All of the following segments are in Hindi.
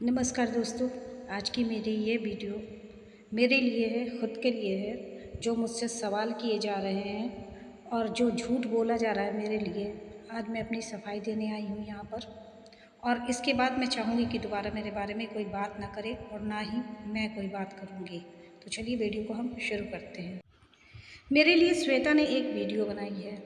नमस्कार दोस्तों। आज की मेरी ये वीडियो मेरे लिए है, ख़ुद के लिए है। जो मुझसे सवाल किए जा रहे हैं और जो झूठ बोला जा रहा है मेरे लिए, आज मैं अपनी सफाई देने आई हूँ यहाँ पर। और इसके बाद मैं चाहूँगी कि दोबारा मेरे बारे में कोई बात ना करे और ना ही मैं कोई बात करूँगी। तो चलिए वीडियो को हम शुरू करते हैं। मेरे लिए श्वेता ने एक वीडियो बनाई है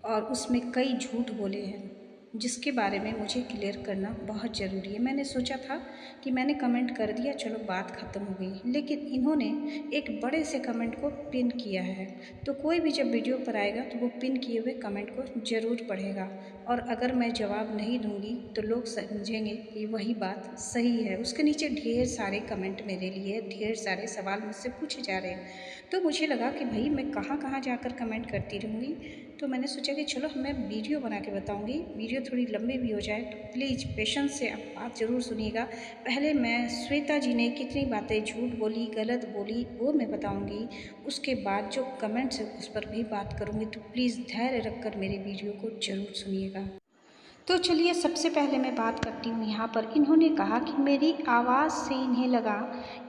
और उसमें कई झूठ बोले हैं, जिसके बारे में मुझे क्लियर करना बहुत ज़रूरी है। मैंने सोचा था कि मैंने कमेंट कर दिया, चलो बात ख़त्म हो गई, लेकिन इन्होंने एक बड़े से कमेंट को पिन किया है। तो कोई भी जब वीडियो पर आएगा तो वो पिन किए हुए कमेंट को ज़रूर पढ़ेगा, और अगर मैं जवाब नहीं दूंगी तो लोग समझेंगे कि वही बात सही है। उसके नीचे ढेर सारे कमेंट मेरे लिए, ढेर सारे सवाल मुझसे पूछे जा रहे हैं। तो मुझे लगा कि भाई मैं कहाँ कहाँ जाकर कमेंट करती रहूँगी, तो मैंने सोचा कि चलो मैं वीडियो बना के बताऊँगी। वीडियो थोड़ी लंबी भी हो जाए तो प्लीज़ पेशेंस से आप बात ज़रूर सुनिएगा। पहले मैं श्वेता जी ने कितनी बातें झूठ बोली, गलत बोली, वो मैं बताऊँगी। उसके बाद जो कमेंट्स है उस पर भी बात करूँगी। तो प्लीज़ धैर्य रखकर मेरी वीडियो को ज़रूर सुनिएगा। तो चलिए सबसे पहले मैं बात करती हूँ। यहाँ पर इन्होंने कहा कि मेरी आवाज़ से इन्हें लगा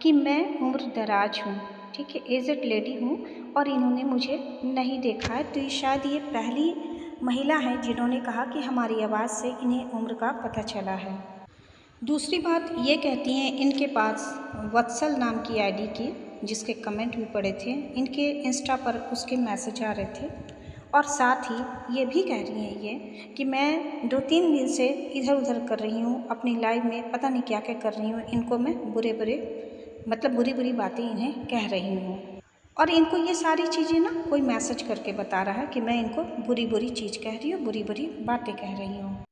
कि मैं उम्र दराज हूँ, ठीक है, एजेड लेडी हूँ, और इन्होंने मुझे नहीं देखा है। तो शायद ये पहली महिला है जिन्होंने कहा कि हमारी आवाज़ से इन्हें उम्र का पता चला है। दूसरी बात ये कहती हैं, इनके पास वत्सल नाम की आईडी की, जिसके कमेंट भी पड़े थे, इनके इंस्टा पर उसके मैसेज आ रहे थे। और साथ ही ये भी कह रही हैं ये कि मैं 2-3 दिन से इधर उधर कर रही हूँ अपनी लाइफ में, पता नहीं क्या क्या कर रही हूँ। इनको मैं बुरी बुरी बातें इन्हें कह रही हूँ, और इनको ये सारी चीज़ें ना कोई मैसेज करके बता रहा है कि मैं इनको बुरी चीज़ कह रही हूँ, बुरी बातें कह रही हूँ।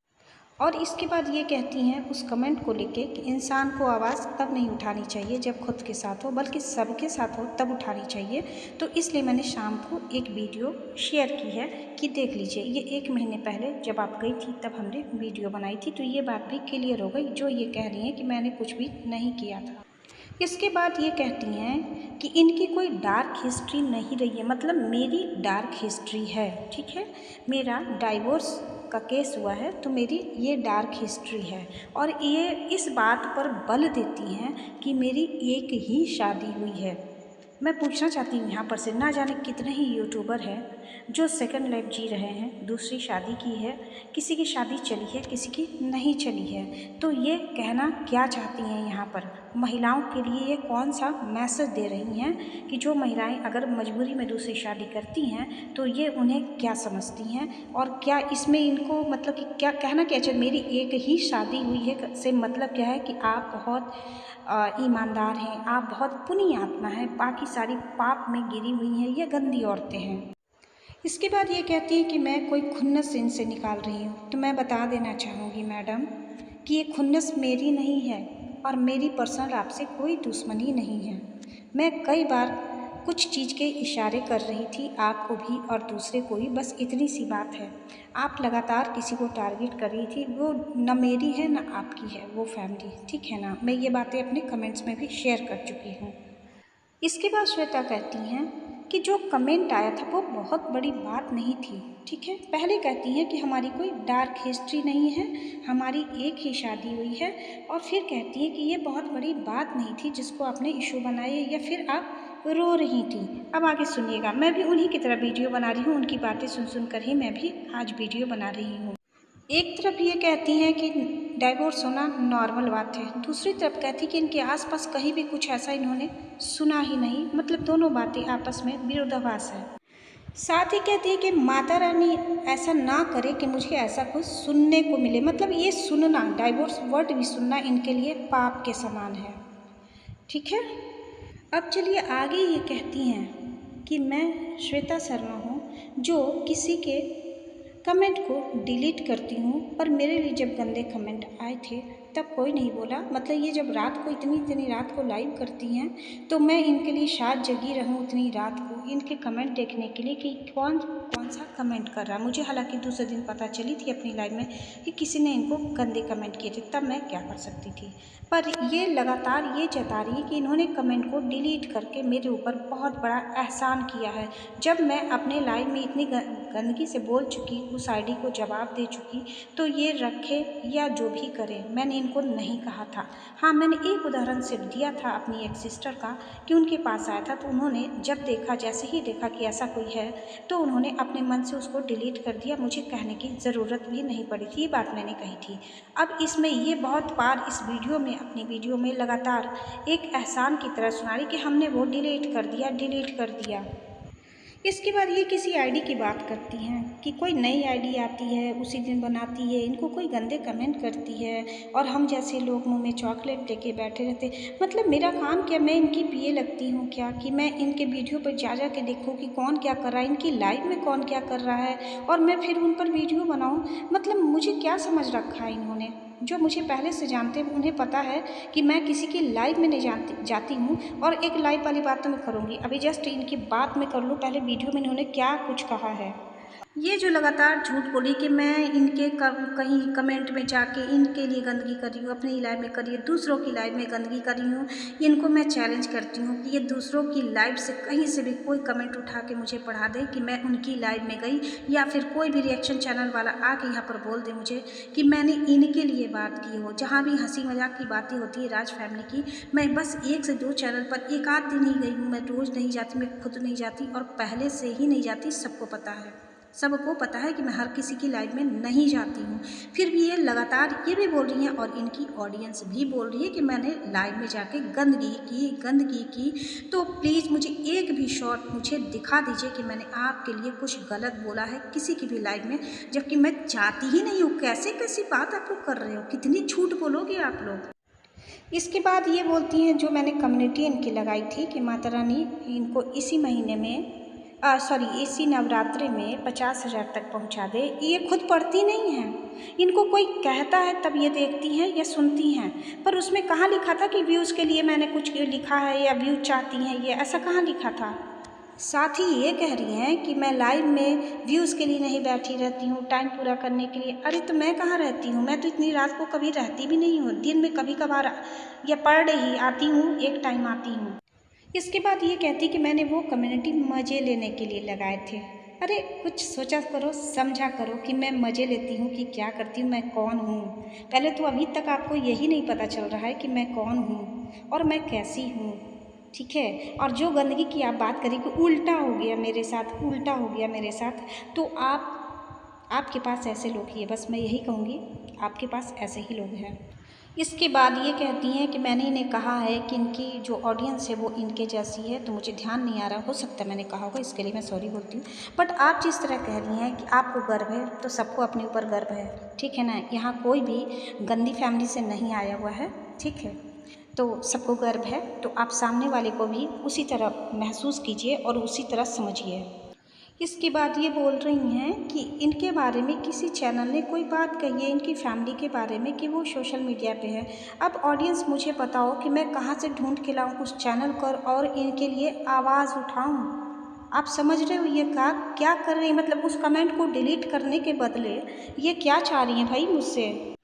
और इसके बाद ये कहती हैं उस कमेंट को लेके कि इंसान को आवाज़ तब नहीं उठानी चाहिए जब खुद के साथ हो, बल्कि सबके साथ हो तब उठानी चाहिए। तो इसलिए मैंने शाम को एक वीडियो शेयर की है कि देख लीजिए। ये 1 महीने पहले जब आप गई थी तब हमने वीडियो बनाई थी। तो ये बात भी क्लियर हो गई, जो ये कह रही हैं कि मैंने कुछ भी नहीं किया था। इसके बाद ये कहती हैं कि इनकी कोई डार्क हिस्ट्री नहीं रही है, मतलब मेरी डार्क हिस्ट्री है, ठीक है। मेरा डाइवोर्स का केस हुआ है, तो मेरी ये डार्क हिस्ट्री है। और ये इस बात पर बल देती हैं कि मेरी एक ही शादी हुई है। मैं पूछना चाहती हूँ यहाँ पर से, ना जाने कितने ही यूट्यूबर हैं जो सेकंड लाइफ जी रहे हैं, दूसरी शादी की है, किसी की शादी चली है, किसी की नहीं चली है। तो ये कहना क्या चाहती हैं यहाँ पर, महिलाओं के लिए ये कौन सा मैसेज दे रही हैं कि जो महिलाएं अगर मजबूरी में दूसरी शादी करती हैं तो ये उन्हें क्या समझती हैं, और क्या इसमें इनको मतलब कि क्या कहना क्या चाहिए। मेरी एक ही शादी हुई है से मतलब क्या है कि आप बहुत ईमानदार हैं, आप बहुत पुण्य आत्मा हैं, बाकी सारी पाप में गिरी हुई हैं, ये गंदी औरतें हैं। इसके बाद ये कहती हैं कि मैं कोई खुन्नस इनसे निकाल रही हूँ। तो मैं बता देना चाहूँगी मैडम कि ये खुन्नस मेरी नहीं है, और मेरी पर्सनल आपसे कोई दुश्मनी नहीं है। मैं कई बार कुछ चीज़ के इशारे कर रही थी, आपको भी और दूसरे को भी, बस इतनी सी बात है। आप लगातार किसी को टारगेट कर रही थी, वो न मेरी है न आपकी है वो फैमिली, ठीक है ना। मैं ये बातें अपने कमेंट्स में भी शेयर कर चुकी हूँ। इसके बाद श्वेता कहती हैं कि जो कमेंट आया था वो बहुत बड़ी बात नहीं थी, ठीक है। पहले कहती हैं कि हमारी कोई डार्क हिस्ट्री नहीं है, हमारी एक ही शादी हुई है, और फिर कहती हैं कि ये बहुत बड़ी बात नहीं थी जिसको आपने इशू बनाया, या फिर आप रो रही थी। अब आगे सुनिएगा, मैं भी उन्हीं की तरह वीडियो बना रही हूँ, उनकी बातें सुन कर ही मैं भी आज वीडियो बना रही हूँ। एक तरफ ये कहती हैं कि डाइवोर्स होना नॉर्मल बात है, दूसरी तरफ कहती कि इनके आसपास कहीं भी कुछ ऐसा इन्होंने सुना ही नहीं, मतलब दोनों बातें आपस में विरोधाभास है। साथ ही कहती है कि माता रानी ऐसा ना करे कि मुझे ऐसा कुछ सुनने को मिले, मतलब ये सुनना, डाइवोर्स वर्ड भी सुनना इनके लिए पाप के समान है, ठीक है। अब चलिए आगे ये कहती हैं कि मैं श्वेता शर्मा हूँ जो किसी के कमेंट को डिलीट करती हूँ, पर मेरे लिए जब गंदे कमेंट आए थे तब कोई नहीं बोला। मतलब ये जब रात को इतनी रात को लाइव करती हैं तो मैं इनके लिए शायद जगी रहूँ उतनी रात को, इनके कमेंट देखने के लिए कि कौन सा कमेंट कर रहा है। मुझे हालांकि दूसरे दिन पता चली थी अपनी लाइफ में कि किसी ने इनको गंदे कमेंट किए थे, तब मैं क्या कर सकती थी। पर ये लगातार ये जता रही है कि इन्होंने कमेंट को डिलीट करके मेरे ऊपर बहुत बड़ा एहसान किया है। जब मैं अपने लाइफ में इतनी गंदगी से बोल चुकी, उस आईडी को जवाब दे चुकी, तो ये रखे या जो भी करे, मैंने इनको नहीं कहा था। हाँ, मैंने एक उदाहरण सिर्फ दिया था अपनी एक सिस्टर का कि उनके पास आया था, तो उन्होंने जब देखा, जैसे ही देखा कि ऐसा कोई है, तो उन्होंने अपने मन से उसको डिलीट कर दिया। मुझे कहने की ज़रूरत भी नहीं पड़ी थी, ये बात मैंने कही थी। अब इसमें ये बहुत बार इस वीडियो में, अपनी वीडियो में लगातार एक एहसान की तरह सुना रही कि हमने वो डिलीट कर दिया, डिलीट कर दिया। इसके बाद ये किसी आईडी की बात करती हैं कि कोई नई आईडी आती है, उसी दिन बनाती है, इनको कोई गंदे कमेंट करती है और हम जैसे लोग मुंह में चॉकलेट लेके बैठे रहते। मतलब मेरा काम क्या, मैं इनकी पिए लगती हूँ क्या कि मैं इनके वीडियो पर जा जा के देखूँ कि कौन क्या कर रहा है, इनकी लाइव में कौन क्या कर रहा है और मैं फिर उन पर वीडियो बनाऊँ। मतलब मुझे क्या समझ रखा है इन्होंने। जो मुझे पहले से जानते हैं उन्हें पता है कि मैं किसी की लाइव में नहीं जाती हूँ। और एक लाइव वाली बात तो मैं करूँगी, अभी जस्ट इनकी बात मैं कर लूँ, पहले वीडियो में इन्होंने क्या कुछ कहा है। ये जो लगातार झूठ बोली कि मैं इनके कहीं कमेंट में जाके इनके लिए गंदगी कर रही हूँ, अपनी लाइव में कर रही हूँ, दूसरों की लाइव में गंदगी कर रही हूँ, इनको मैं चैलेंज करती हूँ कि ये दूसरों की लाइव से कहीं से भी कोई कमेंट उठा के मुझे पढ़ा दे कि मैं उनकी लाइव में गई, या फिर कोई भी रिएक्शन चैनल वाला आके यहाँ पर बोल दे मुझे कि मैंने इनके लिए बात की हो। जहाँ भी हंसी मजाक की बातें होती है राज फैमिली की, मैं बस 1 से 2 चैनल पर एक आध दिन ही गई हूँ, मैं रोज़ नहीं जाती, मैं खुद नहीं जाती और पहले से ही नहीं जाती, सबको पता है। सबको पता है कि मैं हर किसी की लाइव में नहीं जाती हूँ। फिर भी ये लगातार ये भी बोल रही हैं और इनकी ऑडियंस भी बोल रही है कि मैंने लाइव में जाके गंदगी की। तो प्लीज़ मुझे एक भी शॉट मुझे दिखा दीजिए कि मैंने आपके लिए कुछ गलत बोला है किसी की भी लाइव में, जबकि मैं जाती ही नहीं हूँ। कैसे कैसी बात आप लोग कर रहे हो, कितनी झूठ बोलोगे आप लोग। इसके बाद ये बोलती हैं, जो मैंने कम्युनिटी इनकी लगाई थी कि माता रानी इनको इसी महीने में इसी नवरात्रि में 50,000 तक पहुंचा दे। ये खुद पढ़ती नहीं हैं, इनको कोई कहता है तब ये देखती हैं या सुनती हैं। पर उसमें कहाँ लिखा था कि व्यूज़ के लिए मैंने कुछ लिखा है या व्यूज़ चाहती हैं, ये ऐसा कहाँ लिखा था। साथ ही ये कह रही हैं कि मैं लाइव में व्यूज़ के लिए नहीं बैठी रहती हूँ, टाइम पूरा करने के लिए। अरे तो मैं कहाँ रहती हूँ, मैं तो इतनी रात को कभी रहती भी नहीं हूँ, दिन में कभी कभार या पर डे ही आती हूँ, एक टाइम आती हूँ। इसके बाद ये कहती कि मैंने वो कम्युनिटी मज़े लेने के लिए लगाए थे। अरे कुछ सोचा करो, समझा करो कि मैं मज़े लेती हूँ कि क्या करती हूँ, मैं कौन हूँ। पहले तो अभी तक आपको यही नहीं पता चल रहा है कि मैं कौन हूँ और मैं कैसी हूँ, ठीक है। और जो गंदगी की आप बात करें कि उल्टा हो गया मेरे साथ, उल्टा हो गया मेरे साथ, तो आपके पास ऐसे लोग ही है, बस मैं यही कहूँगी, आपके पास ऐसे ही लोग हैं। इसके बाद ये कहती हैं कि मैंने इन्हें कहा है कि इनकी जो ऑडियंस है वो इनके जैसी है, तो मुझे ध्यान नहीं आ रहा, हो सकता है मैंने कहा होगा, इसके लिए मैं सॉरी बोलती हूँ। बट आप जिस तरह कह रही हैं कि आपको गर्व है, तो सबको अपने ऊपर गर्व है, ठीक है ना। यहाँ कोई भी गंदी फैमिली से नहीं आया हुआ है, ठीक है। तो सबको गर्व है, तो आप सामने वाले को भी उसी तरह महसूस कीजिए और उसी तरह समझिए। इसके बाद ये बोल रही हैं कि इनके बारे में किसी चैनल ने कोई बात कही है इनकी फैमिली के बारे में कि वो सोशल मीडिया पे है। अब ऑडियंस मुझे बताओ कि मैं कहाँ से ढूंढ के लाऊं उस चैनल पर और इनके लिए आवाज़ उठाऊं। आप समझ रहे हो ये क्या कर रही हैं, मतलब उस कमेंट को डिलीट करने के बदले ये क्या चाह रही हैं भाई मुझसे।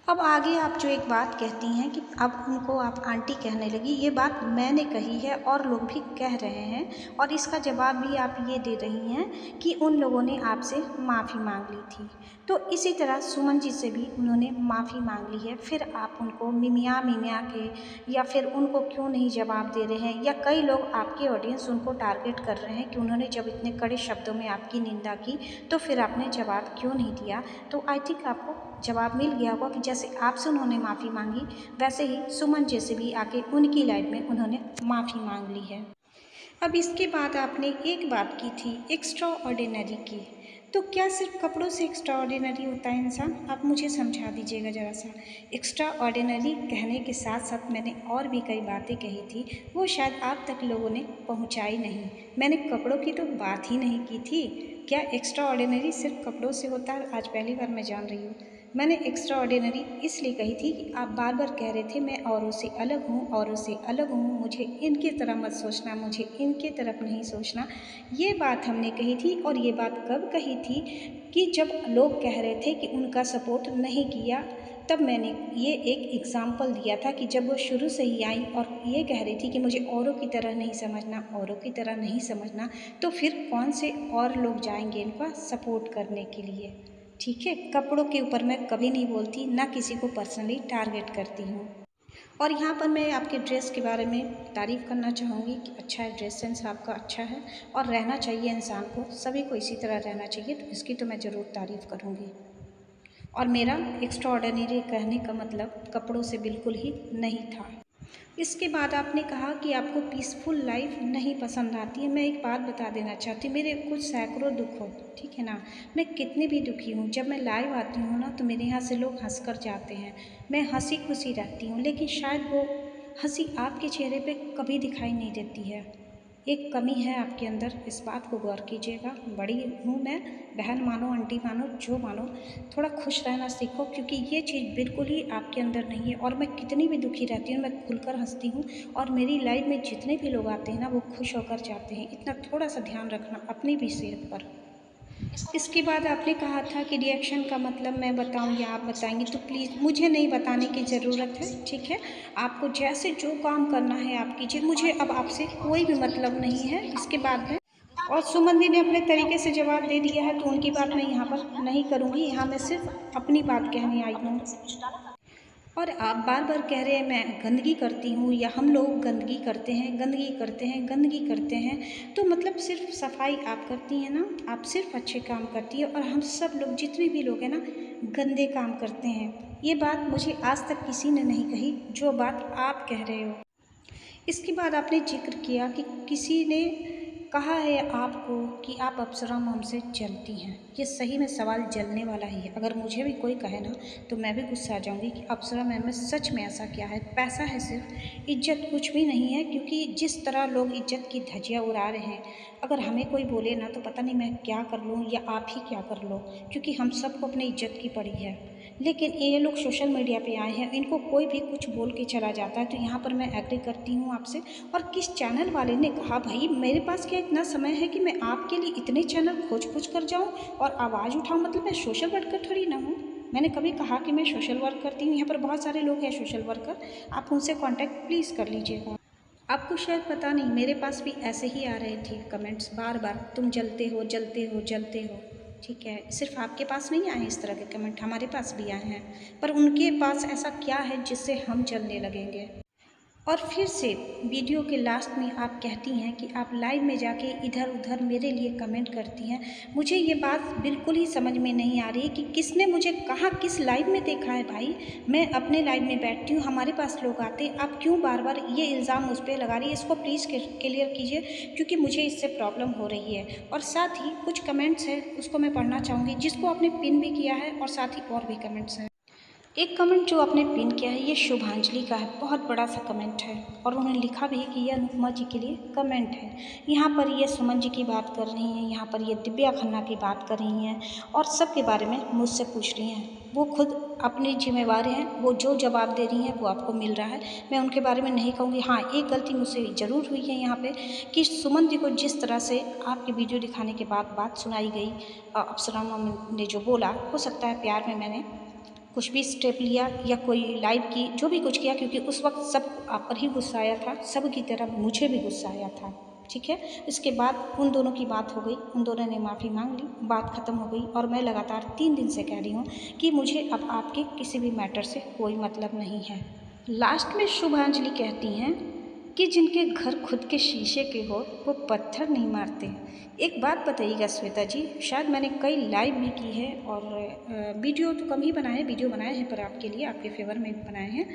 अब आगे आप जो एक बात कहती हैं कि अब उनको आप आंटी कहने लगी, ये बात मैंने कही है और लोग भी कह रहे हैं, और इसका जवाब भी आप ये दे रही हैं कि उन लोगों ने आपसे माफ़ी मांग ली थी। तो इसी तरह सुमन जी से भी उन्होंने माफ़ी मांग ली है, फिर आप उनको मिमिया मिमिया के या फिर उनको क्यों नहीं जवाब दे रहे हैं, या कई लोग आपके ऑडियंस उनको टारगेट कर रहे हैं कि उन्होंने जब इतने कड़े शब्दों में आपकी निंदा की तो फिर आपने जवाब क्यों नहीं दिया। तो आई थिंक आपको जवाब मिल गया होगा कि जैसे आपसे उन्होंने माफ़ी मांगी, वैसे ही सुमन जी से भी आके उनकी लाइफ में उन्होंने माफ़ी मांग ली है। अब इसके बाद आपने एक बात की थी एक्स्ट्रा ऑर्डिनरी की, तो क्या सिर्फ कपड़ों से एक्स्ट्रा ऑर्डिनरी होता है इंसान, आप मुझे समझा दीजिएगा ज़रा सा। एक्स्ट्रा ऑर्डिनरी कहने के साथ साथ मैंने और भी कई बातें कही थी, वो शायद आप तक लोगों ने पहुंचाई नहीं। मैंने कपड़ों की तो बात ही नहीं की थी। क्या एक्स्ट्रा ऑर्डिनरी सिर्फ कपड़ों से होता है, आज पहली बार मैं जान रही हूँ। मैंने एक्स्ट्रा ऑर्डिनरी इसलिए कही थी कि आप बार बार कह रहे थे मैं औरों से अलग हूँ, औरों से अलग हूँ, मुझे इनकी तरह मत सोचना, मुझे इनके तरफ नहीं सोचना। ये बात हमने कही थी, और ये बात कब कही थी कि जब लोग कह रहे थे कि उनका सपोर्ट नहीं किया, तब मैंने ये एक एग्ज़ाम्पल दिया था कि जब वो शुरू से ही आई और ये कह रही थी कि मुझे औरों की तरह नहीं समझना, औरों की तरह नहीं समझना, तो फिर कौन से और लोग जाएंगे इनका सपोर्ट करने के लिए। ठीक है। कपड़ों के ऊपर मैं कभी नहीं बोलती, ना किसी को पर्सनली टारगेट करती हूँ। और यहाँ पर मैं आपके ड्रेस के बारे में तारीफ़ करना चाहूँगी कि अच्छा है, ड्रेस सेंस आपका अच्छा है और रहना चाहिए इंसान को, सभी को इसी तरह रहना चाहिए, तो इसकी तो मैं ज़रूर तारीफ़ करूँगी। और मेरा एक्स्ट्राऑर्डिनरी कहने का मतलब कपड़ों से बिल्कुल ही नहीं था। इसके बाद आपने कहा कि आपको पीसफुल लाइफ नहीं पसंद आती है। मैं एक बात बता देना चाहती हूँ, मेरे कुछ सैकड़ों दुख हो, ठीक है ना, मैं कितनी भी दुखी हूँ, जब मैं लाइव आती हूँ ना तो मेरे यहाँ से लोग हंस कर जाते हैं, मैं हंसी खुशी रहती हूँ, लेकिन शायद वो हंसी आपके चेहरे पे कभी दिखाई नहीं देती है। एक कमी है आपके अंदर, इस बात को गौर कीजिएगा। बड़ी हूँ मैं, बहन मानो, आंटी मानो, जो मानो, थोड़ा खुश रहना सीखो, क्योंकि ये चीज़ बिल्कुल ही आपके अंदर नहीं है। और मैं कितनी भी दुखी रहती हूँ, मैं खुलकर हंसती हूँ और मेरी लाइफ में जितने भी लोग आते हैं ना वो खुश होकर जाते हैं। इतना थोड़ा सा ध्यान रखना अपनी भी सेहत पर। इसके बाद आपने कहा था कि रिएक्शन का मतलब मैं बताऊं या आप बताएंगी, तो प्लीज़ मुझे नहीं बताने की ज़रूरत है, ठीक है। आपको जैसे जो काम करना है आप कीजिए, मुझे अब आपसे कोई भी मतलब नहीं है इसके बाद में। और सुमन दी ने अपने तरीके से जवाब दे दिया है, तो उनकी बात मैं यहाँ पर नहीं करूँगी, यहाँ मैं सिर्फ अपनी बात कहने आई हूँ। और आप बार बार कह रहे हैं मैं गंदगी करती हूँ या हम लोग गंदगी करते हैं, गंदगी करते हैं, गंदगी करते हैं, तो मतलब सिर्फ सफाई आप करती हैं ना, आप सिर्फ अच्छे काम करती है और हम सब लोग जितने भी लोग हैं ना गंदे काम करते हैं। ये बात मुझे आज तक किसी ने नहीं कही जो बात आप कह रहे हो। इसके बाद आपने जिक्र किया कि किसी ने कहा है आपको कि आप अप्सरा मैम से जलती हैं। ये सही में सवाल जलने वाला ही है। अगर मुझे भी कोई कहे ना तो मैं भी गुस्सा आ जाऊंगी कि अप्सरा मैम में सच में ऐसा क्या है। पैसा है सिर्फ, इज्जत कुछ भी नहीं है, क्योंकि जिस तरह लोग इज्जत की धज्जियाँ उड़ा रहे हैं, अगर हमें कोई बोले ना तो पता नहीं मैं क्या कर लूँ या आप ही क्या कर लो, क्योंकि हम सबको अपनी इज्जत की पड़ी है। लेकिन ये लोग सोशल मीडिया पे आए हैं, इनको कोई भी कुछ बोल के चला जाता है, तो यहाँ पर मैं एग्री करती हूँ आपसे। और किस चैनल वाले ने कहा, भाई मेरे पास क्या इतना समय है कि मैं आपके लिए इतने चैनल खोज खोज कर जाऊँ और आवाज़ उठाऊँ, मतलब मैं सोशल वर्कर थोड़ी ना हूँ। मैंने कभी कहा कि मैं सोशल वर्क करती हूँ? यहाँ पर बहुत सारे लोग हैं सोशल वर्कर, आप उनसे कॉन्टैक्ट प्लीज़ कर लीजिएगा। आपको शायद पता नहीं, मेरे पास भी ऐसे ही आ रहे थे कमेंट्स बार बार, तुम जलते हो, जलते हो, जलते हो, ठीक है। सिर्फ आपके पास नहीं आए इस तरह के कमेंट, हमारे पास भी आए हैं, पर उनके पास ऐसा क्या है जिससे हम जलने लगेंगे। और फिर से वीडियो के लास्ट में आप कहती हैं कि आप लाइव में जाके इधर उधर मेरे लिए कमेंट करती हैं। मुझे ये बात बिल्कुल ही समझ में नहीं आ रही कि किसने मुझे कहाँ किस लाइव में देखा है। भाई मैं अपने लाइव में बैठती हूँ, हमारे पास लोग आते हैं, आप क्यों बार बार ये इल्ज़ाम मुझ पर लगा रही है? इसको प्लीज़ क्लियर कीजिए, क्योंकि मुझे इससे प्रॉब्लम हो रही है। और साथ ही कुछ कमेंट्स हैं उसको मैं पढ़ना चाहूँगी, जिसको आपने पिन भी किया है, और साथ ही और भी कमेंट्स हैं। एक कमेंट जो आपने पिन किया है ये शुभांजलि का है, बहुत बड़ा सा कमेंट है, और उन्होंने लिखा भी है कि यह अनुपमा जी के लिए कमेंट है। यहाँ पर ये सुमन जी की बात कर रही हैं, यहाँ पर ये दिव्या खन्ना की बात कर रही हैं, और सब के बारे में मुझसे पूछ रही हैं। वो खुद अपनी जिम्मेवार हैं, वो जो जवाब दे रही हैं वो आपको मिल रहा है, मैं उनके बारे में नहीं कहूँगी। हाँ, एक गलती मुझसे ज़रूर हुई है यहाँ पे, कि सुमन जी को जिस तरह से आपकी वीडियो दिखाने के बाद बात सुनाई गई, अप्सरा मैम ने जो बोला, हो सकता है प्यार में मैंने कुछ भी स्टेप लिया या कोई लाइव की, जो भी कुछ किया, क्योंकि उस वक्त सब आप पर ही गुस्सा आया था, सब की तरह मुझे भी गुस्सा आया था, ठीक है। इसके बाद उन दोनों की बात हो गई, उन दोनों ने माफ़ी मांग ली, बात ख़त्म हो गई। और मैं लगातार 3 दिन से कह रही हूँ कि मुझे अब आपके किसी भी मैटर से कोई मतलब नहीं है। लास्ट में शुभांजलि कहती हैं कि जिनके घर खुद के शीशे के हो वो पत्थर नहीं मारते। एक बात बताइएगा श्वेता जी, शायद मैंने कई लाइव भी की है और वीडियो तो कम ही बनाए हैं, वीडियो बनाए हैं पर आपके लिए, आपके फेवर में बनाए हैं,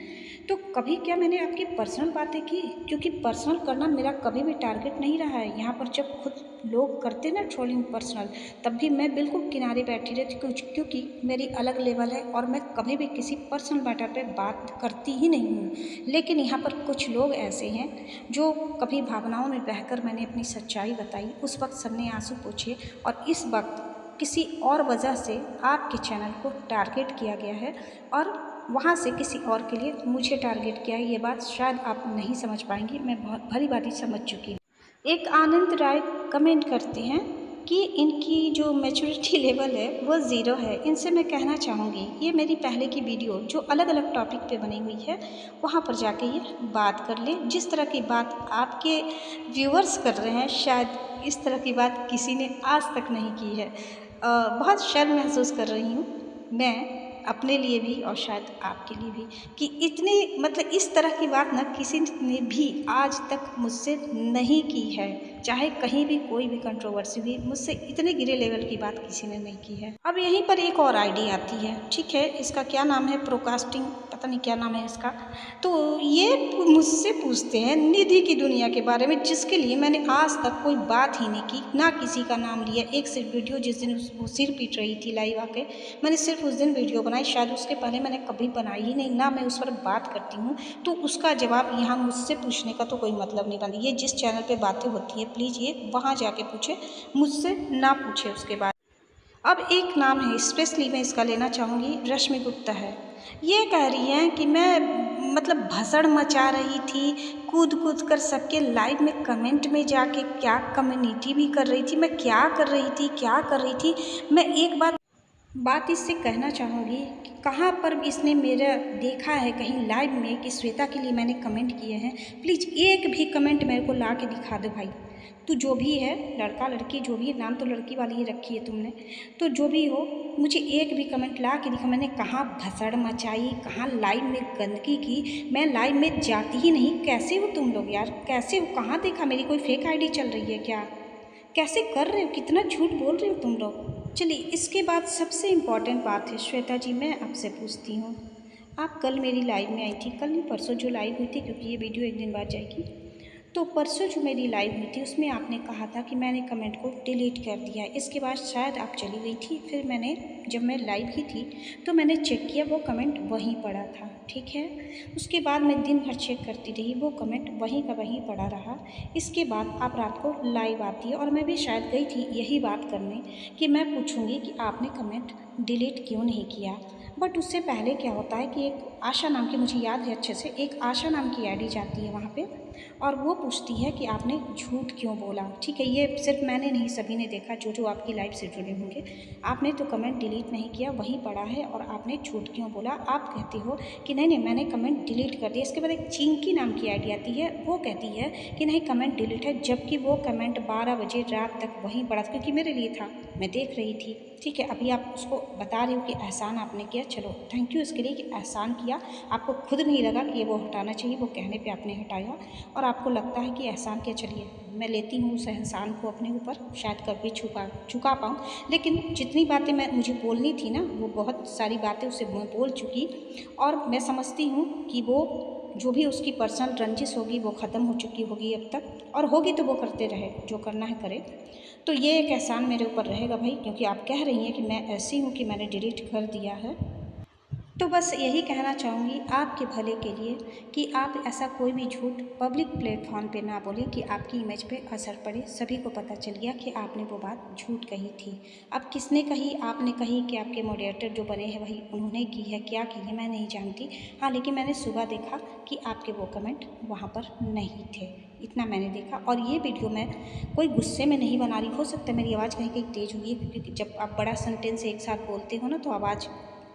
तो कभी क्या मैंने आपकी पर्सनल बातें की? क्योंकि पर्सनल करना मेरा कभी भी टारगेट नहीं रहा है। यहाँ पर जब खुद लोग करते ना ट्रोलिंग पर्सनल, तब भी मैं बिल्कुल किनारे बैठी रहती, क्योंकि मेरी अलग लेवल है और मैं कभी भी किसी पर्सनल मैटर पे बात करती ही नहीं हूँ। लेकिन यहाँ पर कुछ लोग ऐसे हैं जो कभी भावनाओं में बहकर मैंने अपनी सच्चाई बताई, उस वक्त सबने आंसू पोंछे, और इस वक्त किसी और वजह से आपके चैनल को टारगेट किया गया है और वहाँ से किसी और के लिए मुझे टारगेट किया है। ये बात शायद आप नहीं समझ पाएंगी, मैं बहुत भली भांति समझ चुकी हूँ। एक आनंद राय कमेंट करते हैं कि इनकी जो मैच्योरिटी लेवल है वो ज़ीरो है। इनसे मैं कहना चाहूँगी, ये मेरी पहले की वीडियो जो अलग अलग टॉपिक पे बनी हुई है, वहाँ पर जाके ये बात कर ले। जिस तरह की बात आपके व्यूअर्स कर रहे हैं, शायद इस तरह की बात किसी ने आज तक नहीं की है। बहुत शर्म महसूस कर रही हूँ मैं अपने लिए भी और शायद आपके लिए भी कि इतने मतलब इस तरह की बात ना किसी ने भी आज तक मुझसे नहीं की है। चाहे कहीं भी कोई भी कंट्रोवर्सी हुई, मुझसे इतने गिरे लेवल की बात किसी ने नहीं की है। अब यहीं पर एक और आईडी आती है, ठीक है, इसका क्या नाम है, प्रोकास्टिंग, पता नहीं क्या नाम है इसका। तो ये मुझसे पूछते हैं निधि की दुनिया के बारे में, जिसके लिए मैंने आज तक कोई बात ही नहीं की, ना किसी का नाम लिया। एक सिर्फ वीडियो जिस दिन वो सिर पीट रही थी लाइव आके, मैंने सिर्फ उस दिन वीडियो बनाई, शायद उसके पहले मैंने कभी बनाई ही नहीं, ना मैं उस पर बात करती हूँ। तो उसका जवाब यहाँ मुझसे पूछने का तो कोई मतलब नहीं बनता। ये जिस चैनल पे बातें होती है प्लीज़ ये वहाँ जाके पूछे, मुझसे ना पूछे उसके बाद। अब एक नाम है स्पेशली मैं इसका लेना चाहूँगी, रश्मि गुप्ता है। ये कह रही हैं कि मैं मतलब भसड़ मचा रही थी, कूद कूद कर सबके लाइव में कमेंट में जाके क्या कम्युनिटी भी कर रही थी, मैं क्या कर रही थी, क्या कर रही थी। मैं एक बात इससे कहना चाहूँगी कि कहाँ पर इसने मेरा देखा है कहीं लाइव में कि श्वेता के लिए मैंने कमेंट किए हैं। प्लीज़ एक भी कमेंट मेरे को ला के दिखा दो भाई। तू जो भी है, लड़का लड़की जो भी है, नाम तो लड़की वाली ही रखी है तुमने, तो जो भी हो मुझे एक भी कमेंट ला के दिखा, मैंने कहाँ भसड़ मचाई, कहाँ लाइव में गंदगी की। मैं लाइव में जाती ही नहीं। कैसे हो तुम लोग यार, कैसे हो, कहाँ देखा मेरी कोई फेक आईडी चल रही है क्या, कैसे कर रहे हो, कितना झूठ बोल रहे हो तुम लोग। चलिए इसके बाद सबसे इम्पॉर्टेंट बात है, श्वेता जी मैं आपसे पूछती हूँ, आप कल मेरी लाइव में आई थी, कल नहीं परसों जो लाइव हुई थी, क्योंकि ये वीडियो एक दिन बाद जाएगी। तो परसों जो मेरी लाइव हुई थी उसमें आपने कहा था कि मैंने कमेंट को डिलीट कर दिया है। इसके बाद शायद आप चली गई थी, फिर मैंने जब मैं लाइव ही थी तो मैंने चेक किया, वो कमेंट वहीं पड़ा था, ठीक है। उसके बाद मैं दिन भर चेक करती रही, वो कमेंट वहीं का वहीं पड़ा रहा। इसके बाद आप रात को लाइव आती है और मैं भी शायद गई थी यही बात करने कि मैं पूछूंगी कि आपने कमेंट डिलीट क्यों नहीं किया। बट उससे पहले क्या होता है कि एक आशा नाम की, मुझे याद है अच्छे से, एक आशा नाम की आईडी जाती है वहाँ पे और वो पूछती है कि आपने झूठ क्यों बोला। ठीक है, ये सिर्फ मैंने नहीं सभी ने देखा, जो जो आपकी लाइफ से जुड़े होंगे। आपने तो कमेंट डिलीट नहीं किया, वहीं पड़ा है, और आपने झूठ क्यों बोला। आप कहते हो कि नहीं नहीं मैंने कमेंट डिलीट कर दिया। इसके बाद एक चिंकी नाम की आईडी आती है, वो कहती है कि नहीं कमेंट डिलीट है, जबकि वो कमेंट 12 बजे रात तक वहीं पड़ा था, क्योंकि मेरे लिए था, मैं देख रही थी। ठीक है, अभी आप उसको बता रही हो कि एहसान आपने किया, चलो थैंक यू इसके लिए कि एहसान किया। आपको खुद नहीं लगा कि ये वो हटाना चाहिए, वो कहने पे आपने हटाया, और आपको लगता है कि एहसान किया। चलिए मैं लेती हूँ उस एहसान को अपने ऊपर, शायद कभी चुका पाऊँ। लेकिन जितनी बातें मुझे बोलनी थी ना, वो बहुत सारी बातें उससे मैं बोल चुकी, और मैं समझती हूँ कि वो जो भी उसकी पर्सनल रंजिश होगी वो ख़त्म हो चुकी होगी अब तक, और होगी तो वो करते रहे, जो करना है करे। तो ये एक एहसान मेरे ऊपर रहेगा भाई, क्योंकि आप कह रही हैं कि मैं ऐसी हूँ कि मैंने डिलीट कर दिया है। तो बस यही कहना चाहूँगी आपके भले के लिए कि आप ऐसा कोई भी झूठ पब्लिक प्लेटफॉर्म पे ना बोलें कि आपकी इमेज पे असर पड़े। सभी को पता चल गया कि आपने वो बात झूठ कही थी। अब किसने कही, आपने कही कि आपके मॉडरेटर जो बने हैं वही उन्होंने की है, क्या की है मैं नहीं जानती। हाँ, लेकिन मैंने सुबह देखा कि आपके वो कमेंट वहाँ पर नहीं थे, इतना मैंने देखा। और ये वीडियो मैं कोई गुस्से में नहीं बना रही। हो सकता है मेरी आवाज़ कहीं कहीं तेज़ हुई है, क्योंकि जब आप बड़ा सेंटेंस एक साथ बोलते हो ना तो आवाज़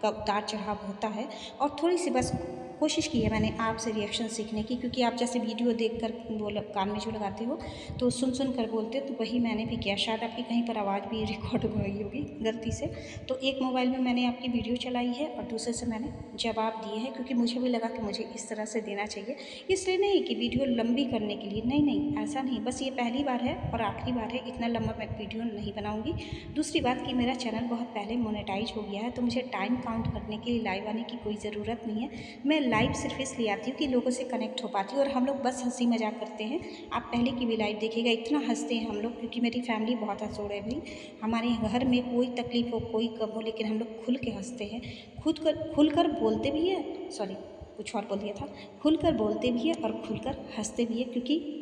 का उतार चढ़ाव होता है। और थोड़ी सी बस कोशिश की है मैंने आपसे रिएक्शन सीखने की, क्योंकि आप जैसे वीडियो देखकर वो कान में जो लगाते हो तो सुन सुन कर बोलते हो, तो वही मैंने भी किया। शायद आपकी कहीं पर आवाज़ भी रिकॉर्ड हो गई होगी गलती से। तो एक मोबाइल में मैंने आपकी वीडियो चलाई है और दूसरे से मैंने जवाब दिए हैं, क्योंकि मुझे भी लगा कि मुझे इस तरह से देना चाहिए। इसलिए नहीं कि वीडियो लंबी करने के लिए, नहीं नहीं ऐसा नहीं, बस ये पहली बार है और आखिरी बार है, इतना लंबा मैं वीडियो नहीं बनाऊँगी। दूसरी बात कि मेरा चैनल बहुत पहले मोनेटाइज हो गया है, तो मुझे टाइम काउंट करने के लिए लाइव आने की कोई ज़रूरत नहीं है। मैं लाइव सिर्फ इसलिए आती हूँ कि लोगों से कनेक्ट हो पाती हूँ, और हम लोग बस हंसी मजाक करते हैं। आप पहले की भी लाइव देखिएगा, इतना हंसते हैं हम लोग, क्योंकि मेरी फैमिली बहुत हंसोड़ है भाई। हमारे घर में कोई तकलीफ हो, कोई गम हो, लेकिन हम लोग खुल के हंसते हैं, खुल कर बोलते भी हैं। सॉरी, कुछ और बोल दिया था। खुल कर बोलते भी हैं और खुल कर हंसते भी हैं, क्योंकि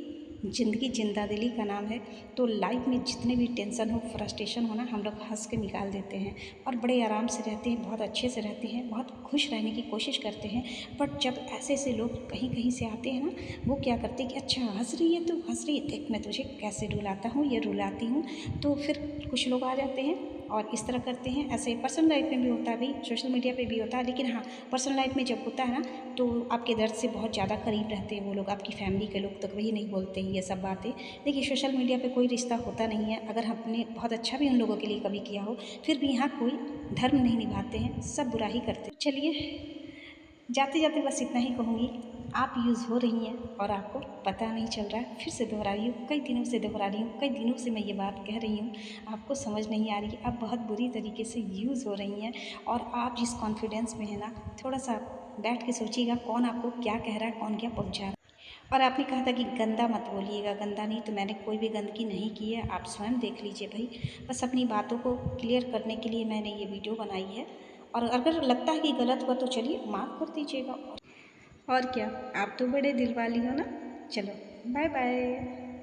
ज़िंदगी जिंदादिली का नाम है। तो लाइफ में जितने भी टेंशन हो, फ्रस्ट्रेशन हो ना, हम लोग हंस के निकाल देते हैं और बड़े आराम से रहते हैं, बहुत अच्छे से रहते हैं, बहुत खुश रहने की कोशिश करते हैं। बट जब ऐसे ऐसे लोग कहीं कहीं से आते हैं ना, वो क्या करते हैं कि अच्छा हंस रही है, तो हंस रही है, देख मैं तुझे कैसे रुलाता हूँ, ये रुलाती हूँ। तो फिर कुछ लोग आ जाते हैं और इस तरह करते हैं। ऐसे पर्सनल लाइफ में भी होता है भाई, सोशल मीडिया पे भी होता है, लेकिन हाँ पर्सनल लाइफ में जब होता है ना तो आपके दर्द से बहुत ज़्यादा करीब रहते हैं वो लोग, आपकी फैमिली के लोग तो कभी नहीं बोलते ये सब बातें। देखिए सोशल मीडिया पे कोई रिश्ता होता नहीं है, अगर हमने बहुत अच्छा भी उन लोगों के लिए कभी किया हो फिर भी यहाँ कोई धर्म नहीं निभाते हैं, सब बुरा ही करते हैं। चलिए जाते जाते बस इतना ही कहूँगी, आप यूज़ हो रही हैं और आपको पता नहीं चल रहा है। फिर से दोहरा रही हूँ, कई दिनों से दोहरा रही हूँ, कई दिनों से मैं ये बात कह रही हूँ, आपको समझ नहीं आ रही है। आप बहुत बुरी तरीके से यूज़ हो रही हैं और आप जिस कॉन्फिडेंस में है ना, थोड़ा सा बैठ के सोचिएगा कौन आपको क्या कह रहा है, कौन क्या पहुँचा रहा है। और आपने कहा था कि गंदा मत बोलिएगा, गंदा नहीं, तो मैंने कोई भी गंदगी नहीं की है, आप स्वयं देख लीजिए भाई। बस अपनी बातों को क्लियर करने के लिए मैंने ये वीडियो बनाई है, और अगर लगता है कि गलत हुआ तो चलिए माफ़ कर दीजिएगा। और क्या, आप तो बड़े दिल वाली हो ना। चलो बाय बाय।